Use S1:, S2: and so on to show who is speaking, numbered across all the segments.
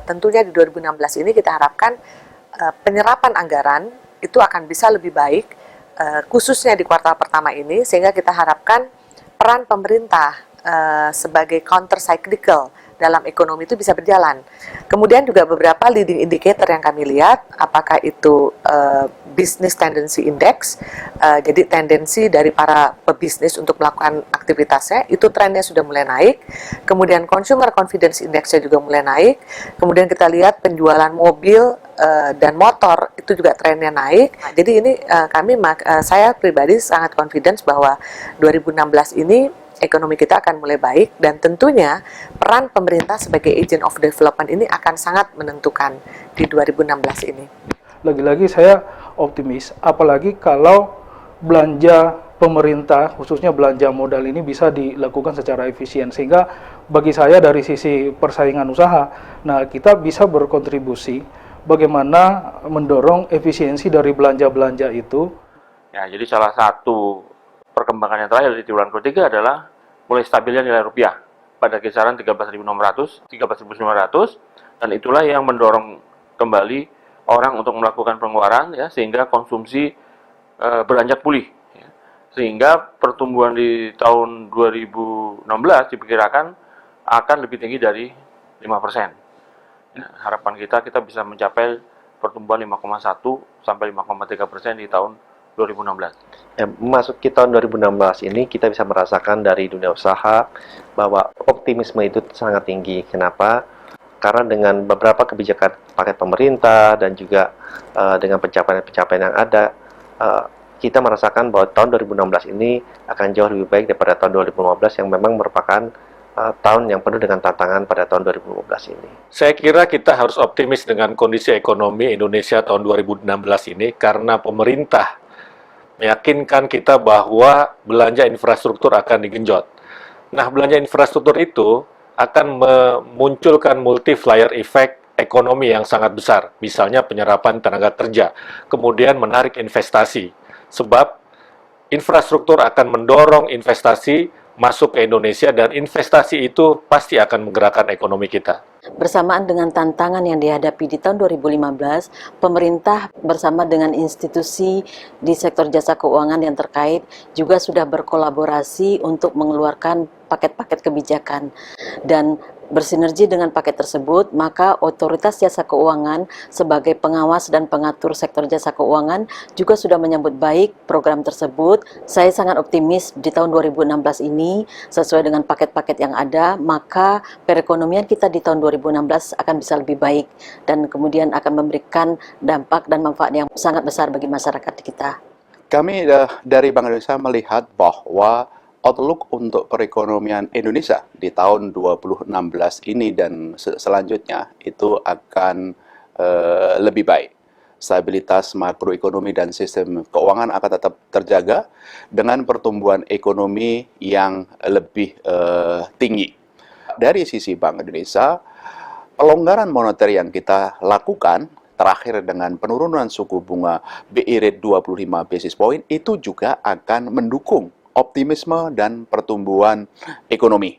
S1: Tentunya di 2016 ini kita harapkan penyerapan anggaran itu akan bisa lebih baik, khususnya di kuartal pertama ini, sehingga kita harapkan peran pemerintah sebagai counter cyclical dalam ekonomi itu bisa berjalan. Kemudian juga beberapa leading indicator yang kami lihat, apakah itu business tendency index, jadi tendensi dari para pebisnis untuk melakukan aktivitasnya, itu trennya sudah mulai naik. Kemudian consumer confidence index-nya juga mulai naik. Kemudian kita lihat penjualan mobil dan motor itu juga trennya naik. Jadi ini saya pribadi sangat confidence bahwa 2016 ini ekonomi kita akan mulai baik, dan tentunya peran pemerintah sebagai agent of development ini akan sangat menentukan di 2016 ini.
S2: Lagi-lagi saya optimis, apalagi kalau belanja pemerintah, khususnya belanja modal ini bisa dilakukan secara efisien, sehingga bagi saya dari sisi persaingan usaha, nah kita bisa berkontribusi bagaimana mendorong efisiensi dari belanja-belanja itu.
S3: Ya, jadi salah satu perkembangan yang terakhir di triwulan ketiga adalah mulai stabilnya nilai rupiah pada kisaran 13.600, 13.900, dan itulah yang mendorong kembali orang untuk melakukan pengeluaran, ya, sehingga konsumsi beranjak pulih, ya. Sehingga pertumbuhan di tahun 2016 diperkirakan akan lebih tinggi dari 5%. Ya, harapan kita bisa mencapai pertumbuhan 5,1 sampai 5,3% di tahun 2016.
S4: Memasuki tahun 2016 ini kita bisa merasakan dari dunia usaha bahwa optimisme itu sangat tinggi. Kenapa? Karena dengan beberapa kebijakan paket pemerintah dan juga dengan pencapaian-pencapaian yang ada, kita merasakan bahwa tahun 2016 ini akan jauh lebih baik daripada tahun 2015 yang memang merupakan tahun yang penuh dengan tantangan pada tahun 2015 ini.
S5: Saya kira kita harus optimis dengan kondisi ekonomi Indonesia tahun 2016 ini karena pemerintah meyakinkan kita bahwa belanja infrastruktur akan digenjot. Nah, belanja infrastruktur itu akan memunculkan multiplier effect ekonomi yang sangat besar, misalnya penyerapan tenaga kerja, kemudian menarik investasi, sebab infrastruktur akan mendorong investasi masuk ke Indonesia, dan investasi itu pasti akan menggerakkan ekonomi kita.
S6: Bersamaan dengan tantangan yang dihadapi di tahun 2015, pemerintah bersama dengan institusi di sektor jasa keuangan yang terkait juga sudah berkolaborasi untuk mengeluarkan paket-paket kebijakan, dan bersinergi dengan paket tersebut, maka Otoritas Jasa Keuangan sebagai pengawas dan pengatur sektor jasa keuangan juga sudah menyambut baik program tersebut. Saya sangat optimis di tahun 2016 ini, sesuai dengan paket-paket yang ada, maka perekonomian kita di tahun 2016 akan bisa lebih baik, dan kemudian akan memberikan dampak dan manfaat yang sangat besar bagi masyarakat kita.
S7: Kami dari Bank Indonesia melihat bahwa outlook untuk perekonomian Indonesia di tahun 2016 ini dan selanjutnya itu akan lebih baik. Stabilitas makroekonomi dan sistem keuangan akan tetap terjaga dengan pertumbuhan ekonomi yang lebih tinggi. Dari sisi Bank Indonesia, pelonggaran moneter yang kita lakukan terakhir dengan penurunan suku bunga BI rate 25 basis point itu juga akan mendukung optimisme dan pertumbuhan ekonomi.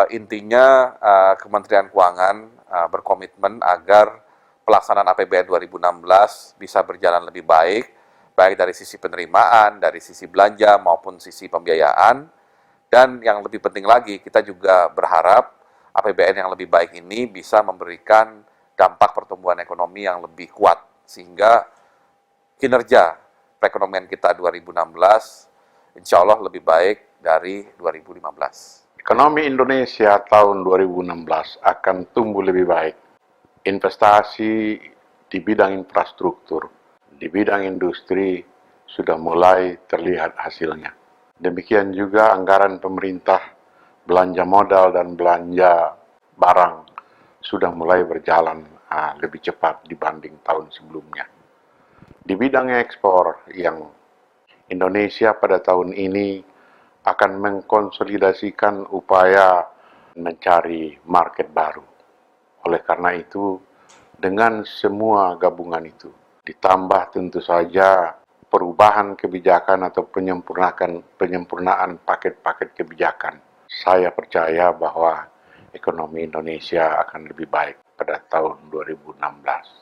S8: Intinya Kementerian Keuangan berkomitmen agar pelaksanaan APBN 2016 bisa berjalan lebih baik, baik dari sisi penerimaan, dari sisi belanja maupun sisi pembiayaan. Dan yang lebih penting lagi, kita juga berharap APBN yang lebih baik ini bisa memberikan dampak pertumbuhan ekonomi yang lebih kuat, sehingga kinerja perekonomian kita 2016 insya Allah lebih baik dari 2015.
S9: Ekonomi Indonesia tahun 2016 akan tumbuh lebih baik. Investasi di bidang infrastruktur, di bidang industri sudah mulai terlihat hasilnya. Demikian juga anggaran pemerintah, belanja modal dan belanja barang sudah mulai berjalan lebih cepat dibanding tahun sebelumnya. Di bidang ekspor yang Indonesia pada tahun ini akan mengkonsolidasikan upaya mencari market baru. Oleh karena itu, dengan semua gabungan itu, ditambah tentu saja perubahan kebijakan atau penyempurnaan paket-paket kebijakan, saya percaya bahwa ekonomi Indonesia akan lebih baik pada tahun 2016.